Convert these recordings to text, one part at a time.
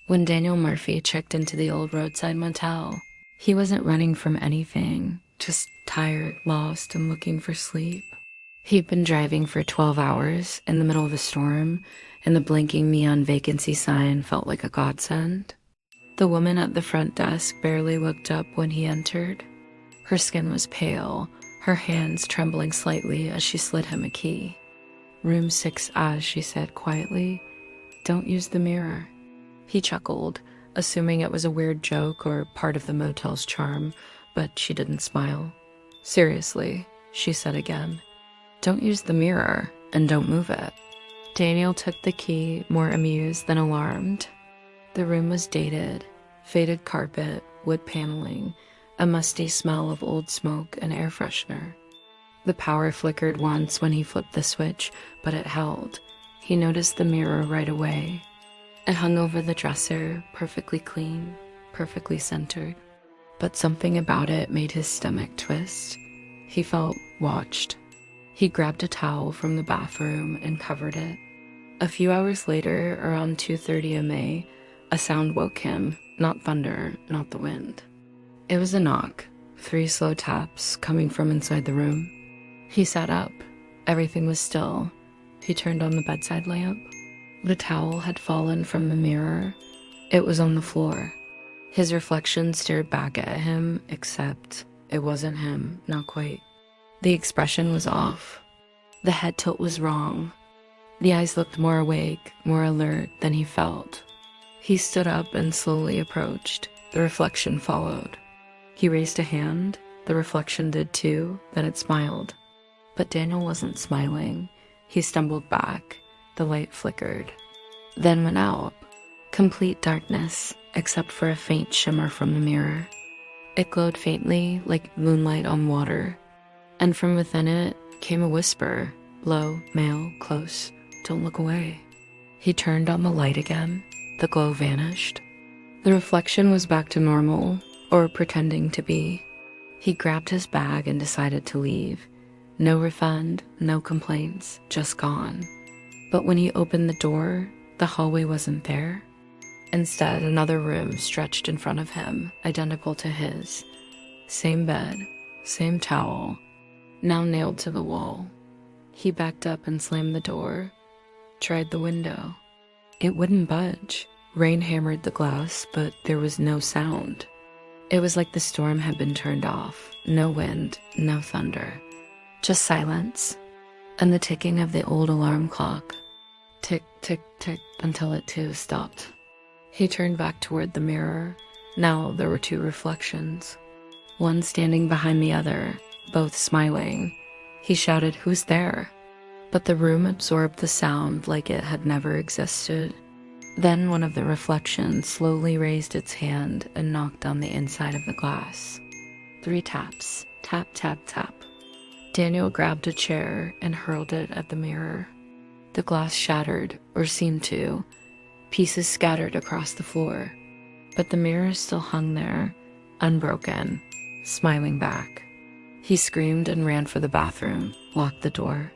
When Daniel Murphy checked into the old roadside motel, he wasn't running from anything, just tired, lost, and looking for sleep. He'd been driving for 12 hours in the middle of a storm, and the blinking neon vacancy sign felt like a godsend. The woman at the front desk barely looked up when he entered. Her skin was pale, her hands trembling slightly as she slid him a key. "Room 6A," she said quietly. "Don't use the mirror." He chuckled, assuming it was a weird joke or part of the motel's charm, but she didn't smile. "Seriously," she said again. "Don't use the mirror, and don't move it." Daniel took the key, more amused than alarmed. The room was dated, faded carpet, wood paneling, a musty smell of old smoke and air freshener. The power flickered once when he flipped the switch, but it held. He noticed the mirror right away. It hung over the dresser, perfectly clean, perfectly centered. But something about it made his stomach twist. He felt watched. He grabbed a towel from the bathroom and covered it. A few hours later, around 2:30 a.m., a sound woke him, not thunder, not the wind. It was a knock, 3 slow taps coming from inside the room. He sat up. Everything was still. He turned on the bedside lamp. The towel had fallen from the mirror. It was on the floor. His reflection stared back at him, except it wasn't him, not quite. The expression was off. The head tilt was wrong. The eyes looked more awake, more alert than he felt. He stood up and slowly approached. The reflection followed. He raised a hand. The reflection did too, then it smiled. But Daniel wasn't smiling. He stumbled back. The light flickered, then went out. Complete darkness, except for a faint shimmer from the mirror. It glowed faintly, like moonlight on water. And from within it came a whisper, low, male, close, "Don't look away." He turned on the light again. The glow vanished. The reflection was back to normal, or pretending to be. He grabbed his bag and decided to leave. No refund, no complaints, just gone. But when he opened the door, the hallway wasn't there. Instead, another room stretched in front of him, identical to his. Same bed, same towel, now nailed to the wall. He backed up and slammed the door, tried the window. It wouldn't budge. Rain hammered the glass, but there was no sound. It was like the storm had been turned off. No wind, no thunder. Just silence, and the ticking of the old alarm clock. Tick, tick, tick, until it too stopped. He turned back toward the mirror. Now there were 2 reflections, one standing behind the other, both smiling. He shouted, "Who's there?" But the room absorbed the sound like it had never existed. Then one of the reflections slowly raised its hand and knocked on the inside of the glass. 3 taps, tap, tap, tap. Daniel grabbed a chair and hurled it at the mirror. The glass shattered, or seemed to. Pieces scattered across the floor. But the mirror still hung there, unbroken, smiling back. He screamed and ran for the bathroom, locked the door.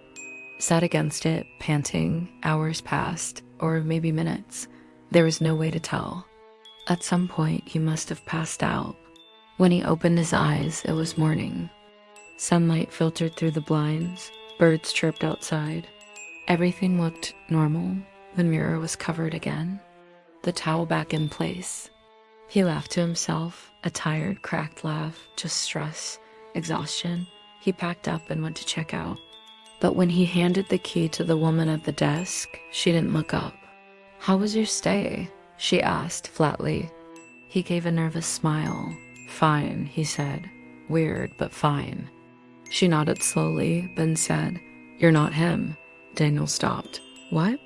Sat against it, panting. Hours passed, or maybe minutes. There was no way to tell. At some point, he must have passed out. When he opened his eyes, it was morning. Sunlight filtered through the blinds. Birds chirped outside. Everything looked normal. The mirror was covered again. The towel back in place. He laughed to himself, a tired, cracked laugh, just stress, exhaustion. He packed up and went to check out. But when he handed the key to the woman at the desk, she didn't look up. "How was your stay?" she asked flatly. He gave a nervous smile. "Fine," he said. "Weird, but fine." She nodded slowly, then said, "You're not him." Daniel stopped. "What?"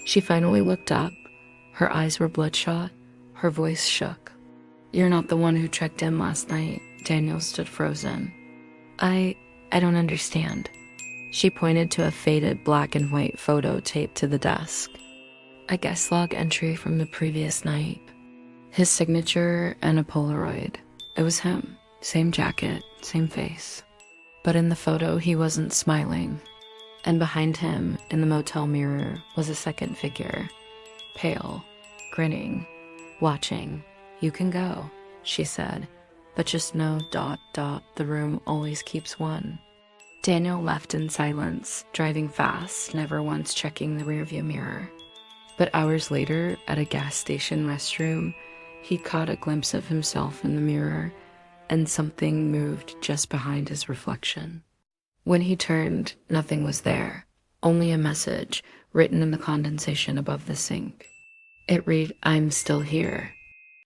She finally looked up. Her eyes were bloodshot. Her voice shook. "You're not the one who checked in last night." Daniel stood frozen. I don't understand." She pointed to a faded black and white photo taped to the desk. A guest log entry from the previous night. His signature and a Polaroid. It was him. Same jacket, same face. But in the photo, he wasn't smiling. And behind him, in the motel mirror, was a second figure. Pale, grinning, Watching. You can go, she said, but just know ... the room always keeps one. Daniel left in silence, driving fast, never once checking the rearview mirror. But hours later, at a gas station restroom, he caught a glimpse of himself in the mirror, and something moved just behind his reflection. When he turned, nothing was there, only a message written in the condensation above the sink. It read, "I'm still here.